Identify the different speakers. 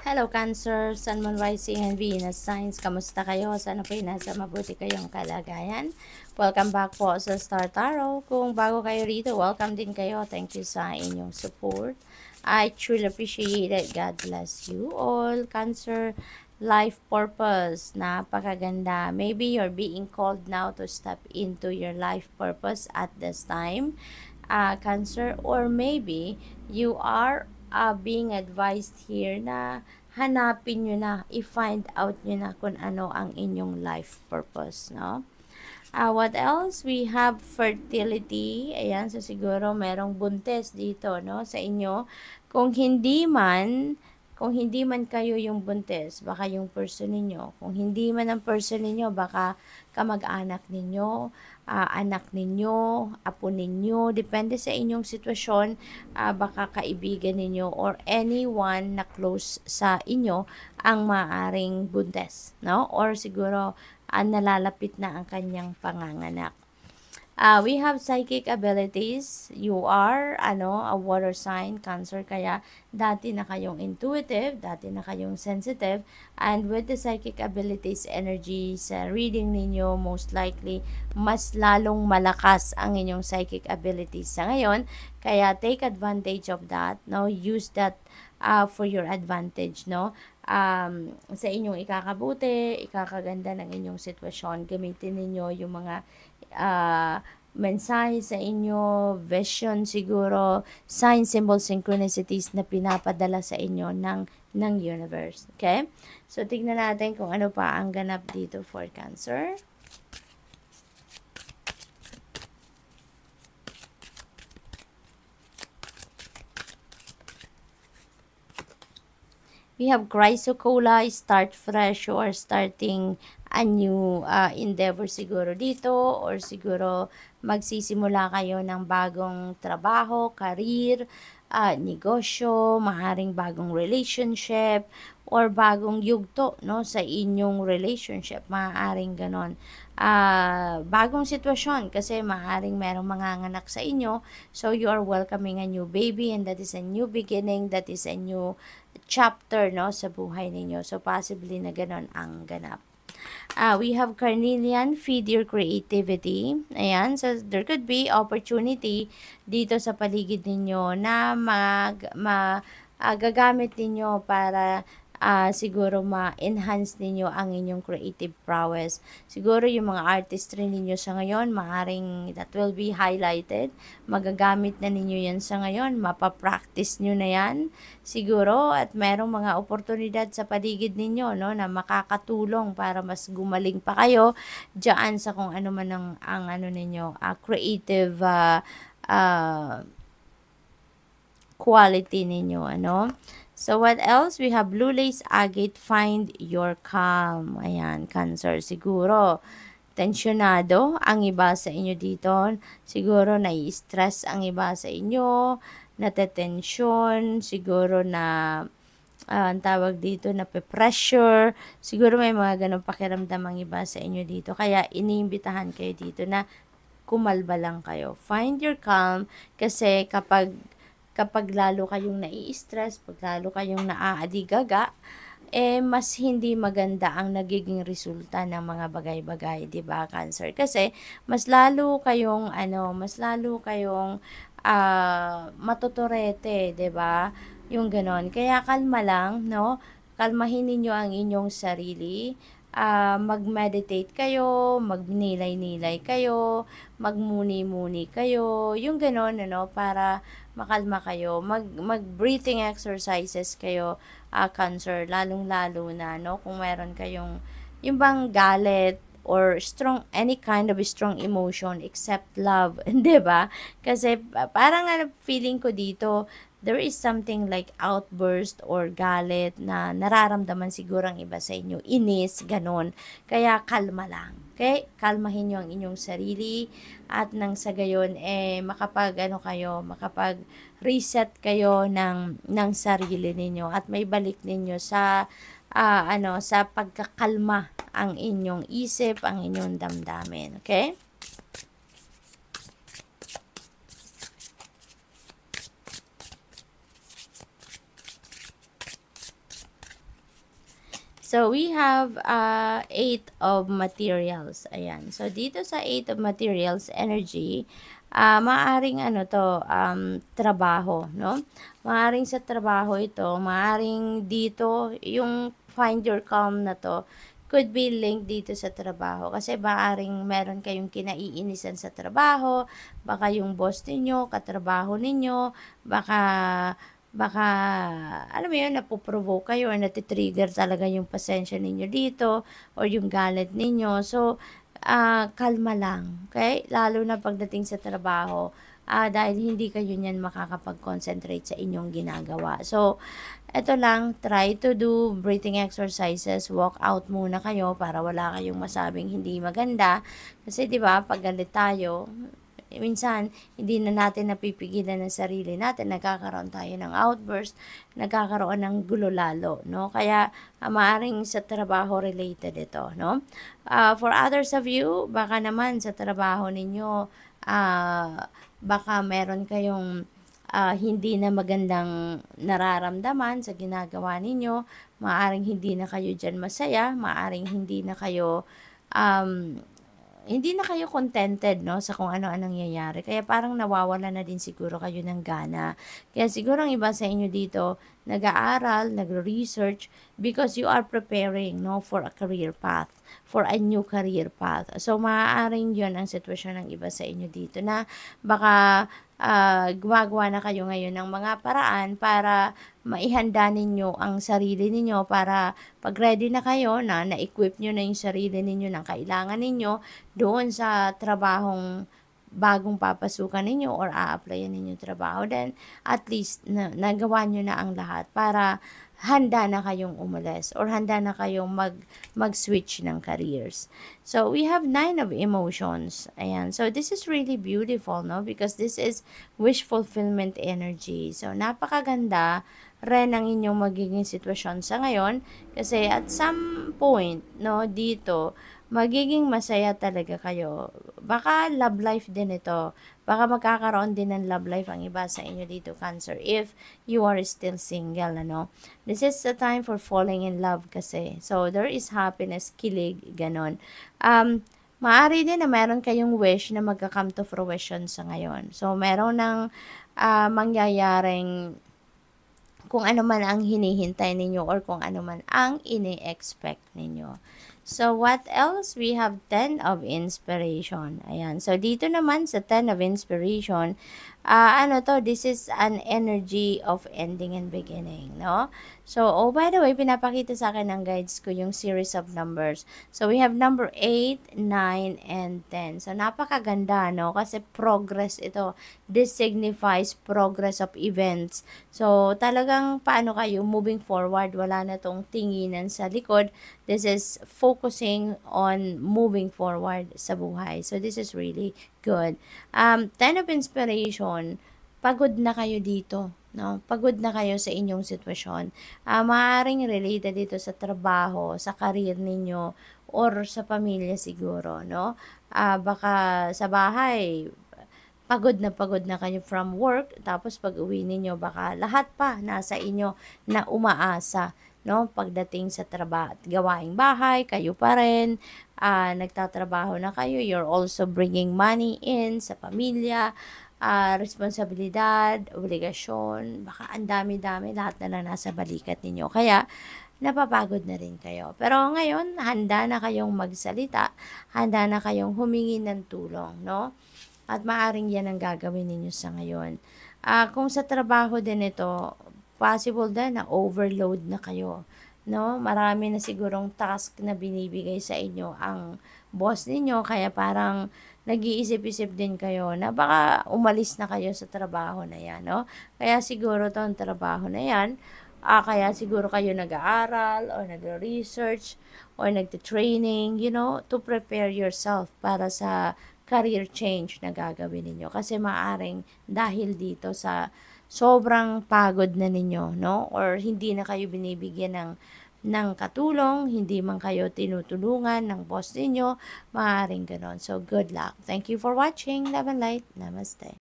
Speaker 1: Hello Cancer, Sun, Moon, Rising, and Venus Signs. Kamusta kayo? Sana po nasa mabuti kayong kalagayan. Welcome back po sa Star Tarot. Kung bago kayo rito, welcome din kayo. Thank you sa inyong support. I truly appreciate it. God bless you all. Cancer, life purpose. Napakaganda. Maybe you're being called now to step into your life purpose at this time. Cancer, or maybe you are being advised here na hanapin nyo na, i-find out nyo na kung ano ang inyong life purpose, no? What else? We have fertility. Ayan, so siguro merong buntes dito, no, sa inyo. Kung hindi man kayo yung buntes, baka yung person ninyo. Kung hindi man ang person ninyo, baka kamag-anak ninyo, anak ninyo, apo ninyo, depende sa inyong sitwasyon, baka kaibigan ninyo or anyone na close sa inyo ang maaring buntes, no? Or siguro nalalapit na ang kanyang panganganak. We have psychic abilities. You are, a water sign, Cancer, kaya dati na kayong intuitive, dati na kayong sensitive, and with the psychic abilities, energy sa reading ninyo, most likely, mas lalong malakas ang inyong psychic abilities sa ngayon, kaya take advantage of that, no? Use that for your advantage, no? Sa inyong ikakabuti, ikakaganda ng inyong sitwasyon, gamitin ninyo yung mga mensahe sa inyo, vision siguro, sign, symbol, synchronicities na pinapadala sa inyo ng universe. Okay? So, tignan natin kung ano pa ang ganap dito for Cancer. We have Chrysocolla, start fresh or starting a new endeavor siguro dito, or siguro magsisimula kayo ng bagong trabaho, career, negosyo, maaaring bagong relationship, or bagong yugto, no, sa inyong relationship, maaaring ganon. Bagong sitwasyon kasi maaaring merong manganganak sa inyo, so you are welcoming a new baby, and that is a new beginning, that is a new chapter, no, sa buhay ninyo. So possibly na ganon ang ganap. We have Carnelian, feed your creativity. Ayan, so there could be opportunity dito sa paligid ninyo na gagamit ninyo para siguro ma-enhance ninyo ang inyong creative prowess. Siguro yung mga artistry ninyo sa ngayon, maaring that will be highlighted. Magagamit na ninyo yan sa ngayon, mapapractice nyo na yan siguro, at merong mga oportunidad sa paligid ninyo, no, na makakatulong para mas gumaling pa kayo dyan sa kung ano man ang ano ninyo, creative quality ninyo, ano. So, what else? We have blue lace agate, find your calm. Ayan, Cancer. Siguro, tensyonado ang iba sa inyo dito. Siguro, nai-stress ang iba sa inyo. Natetensyon. Siguro na, ang tawag dito, pressure. Siguro may mga ganong pakiramdam ang iba sa inyo dito. Kaya, iniimbitahan kayo dito na kumalba lang kayo. Find your calm. Kasi kapag lalo kayong nai-stress, pag lalo kayong naaadigaga, mas hindi maganda ang nagiging resulta ng mga bagay-bagay, 'di ba, Cancer? Kasi mas lalo kayong matuturete, 'di ba? Yung ganon. Kaya kalma lang, no? Kalmahin niyo ang inyong sarili. Mag-meditate kayo, magnilay-nilay kayo, magmuni-muni kayo, yung ganon, ano, para makalma kayo. Mag-breathing exercises kayo, Cancer, lalong-lalo na, no, kung meron kayong, yung bang galit, or any kind of strong emotion except love, 'di ba? Kasi parang feeling ko dito, there is something like outburst or galit na nararamdaman siguro ang iba sa inyo, inis, ganon. Kaya kalma lang. Okay? Kalmahin nyo ang inyong sarili, at nang sa gayon, makapag reset kayo ng sarili ninyo, at may balik ninyo sa sa pagkakalma ang inyong isip, ang inyong damdamin. Okay? So, we have 8 of materials. Ayan. So, dito sa 8 of materials energy, maaring ano to, trabaho, no? Maaring sa trabaho ito, maaring dito, yung find your calm na to, could be linked dito sa trabaho. Kasi maaring meron kayong kinaiinisan sa trabaho, baka yung boss ninyo, katrabaho ninyo, baka baka, alam mo yun, napoprovoke kayo or natitrigger talaga yung pasensya ninyo dito or yung galit ninyo. So, kalma lang, okay? Lalo na pagdating sa trabaho, dahil hindi kayo niyan makakapag-concentrate sa inyong ginagawa. So, eto lang, try to do breathing exercises, walk out muna kayo para wala kayong masabing hindi maganda. Kasi 'di ba, pag galit tayo, minsan hindi na natin napipigilan ng sarili natin, nagkakaroon tayo ng outburst, nagkakaroon ng gulo lalo, no? Kaya maaring sa trabaho related ito, no? For others of you, baka naman sa trabaho ninyo, baka meron kayong hindi na magandang nararamdaman sa ginagawa ninyo, maaring hindi na kayo dyan masaya, maaring um, hindi na kayo contented, no, sa kung ano anong nangyayari. Kaya parang nawawala na din siguro kayo ng gana. Kaya siguro ang iba sa inyo dito, nag-aaral, nagre-research, because you are preparing, no, for a career path, for a new career path. So, maaaring yun ang sitwasyon ng iba sa inyo dito na baka gumagawa na kayo ngayon ng mga paraan para maihanda ninyo ang sarili ninyo para pag ready na kayo na-equip nyo na yung sarili ninyo ng kailangan ninyo doon sa trabahong bagong papasukan ninyo or a-applyan ninyo trabaho, then at least nagawa nyo na ang lahat para handa na kayong umalis or handa na kayong mag-switch ng careers. So, we have 9 of emotions. Ayan. So, this is really beautiful, no? Because this is wish fulfillment energy. So, napakaganda rin ang inyong magiging sitwasyon sa ngayon kasi at some point, no, dito, magiging masaya talaga kayo. Baka love life din ito. Baka magkakaroon din ng love life ang iba sa inyo dito, Cancer, if you are still single, ano. This is the time for falling in love kasi. So, there is happiness, kilig, ganon. Maaari din na meron kayong wish na magka-come to fruition sa ngayon. So, meron ng mangyayaring kung ano man ang hinihintay ninyo or kung ano man ang ini-expect ninyo. So, what else? We have 10 of inspiration. Ayan. So, dito naman sa 10 of inspiration, this is an energy of ending and beginning, no? So, oh, by the way, pinapakita sa akin ng guides ko yung series of numbers. So, we have number 8, 9, and 10. So, napakaganda, no? Kasi progress ito. This signifies progress of events. So, talagang paano kayo moving forward, wala na tong tinginan sa likod. This is focusing on moving forward sa buhay. So, this is really good. 10 of inspiration, pagod na kayo dito, no? Pagod na kayo sa inyong sitwasyon. Maaaring related dito sa trabaho, sa career ninyo, or sa pamilya siguro, no? Baka sa bahay, pagod na kayo from work, tapos pag uwi ninyo, baka lahat pa nasa inyo na umaasa, no? Pagdating sa trabaho at gawaing bahay, kayo pa rin, nagtatrabaho na kayo, you're also bringing money in sa pamilya, responsibilidad, obligasyon, baka ang dami-dami, lahat na lang nasa balikat ninyo. Kaya, napapagod na rin kayo. Pero ngayon, handa na kayong magsalita, handa na kayong humingi ng tulong, no? At maaring yan ang gagawin ninyo sa ngayon. Kung sa trabaho din ito, possible din na overload na kayo, no? Marami na sigurong task na binibigay sa inyo ang boss ninyo, kaya parang nag-iisip-isip din kayo na baka umalis na kayo sa trabaho na yan, no? Kaya siguro tong trabaho na yan, kaya siguro kayo nag-aaral or nag-research or nag-training, to prepare yourself para sa career change na gagawin ninyo. Kasi maaring dahil dito sa sobrang pagod na ninyo, no? Or hindi na kayo binibigyan ng katulong, hindi man kayo tinutulungan ng boss ninyo, maaaring ganon. So, good luck. Thank you for watching. Love and light. Namaste.